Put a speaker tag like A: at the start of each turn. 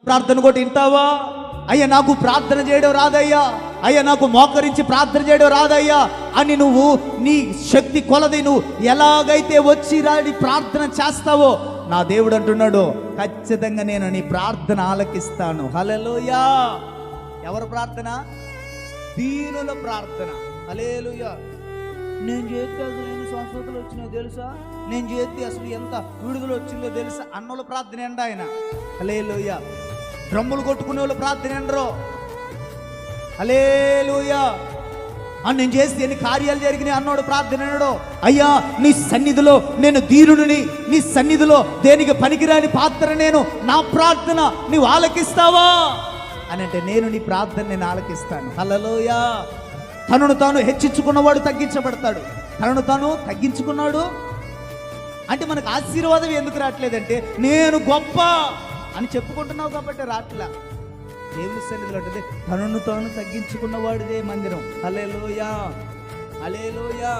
A: ప్రార్థన కూడా వింటావా? అయ్యా నాకు ప్రార్థన చేయడం రాదయ్యా, అయ్యా నాకు మోకరించి ప్రార్థన చేయడం రాదయ్యా అని నువ్వు నీ శక్తి కొలది నువ్వు ఎలాగైతే వచ్చి రాడి ప్రార్థన చేస్తావో, నా దేవుడు అంటున్నాడు ఖచ్చితంగా నేను నీ ప్రార్థన ఆలకిస్తాను. హల్లెలూయా. ఎవరి ప్రార్థన? దీనుల ప్రార్థన. హల్లెలూయా. నేను చేస్తే అసలు ఎన్ని సంస్కృతులు వచ్చినాయో తెలుసా, నేను చేస్తే అసలు ఎంత విడుదల వచ్చిందో తెలుసా అన్నోళ్ళ ప్రార్థన ఎండ ఆయన. హల్లెలూయా. డ్రమ్ములు కొట్టుకునే వాళ్ళు ప్రార్థన ఎండరో. హల్లెలూయా. నేను చేస్తే ఎన్ని కార్యాలు జరిగినాయి అన్నోడు ప్రార్థన ఎండడో. అయ్యా నీ సన్నిధిలో నేను దీనుడిని, నీ సన్నిధిలో దేనికి పనికిరాని పాత్ర నేను, నా ప్రార్థన నీవు ఆలకిస్తావా అని అంటే నేను నీ ప్రార్థన నేను ఆలకిస్తాను. హల్లెలూయా. తనను తాను హెచ్చించుకున్నవాడు తగ్గించబడతాడు. తనను తాను తగ్గించుకున్నాడు అంటే మనకు ఆశీర్వాదం ఎందుకు రావట్లేదంటే నేను గొప్ప అని చెప్పుకుంటున్నావు కాబట్టి రాట్లా. దేవుని సన్నిధిలో అంటే తనను తాను తగ్గించుకున్నవాడిదే మందిరం. హల్లెలూయా. హల్లెలూయా.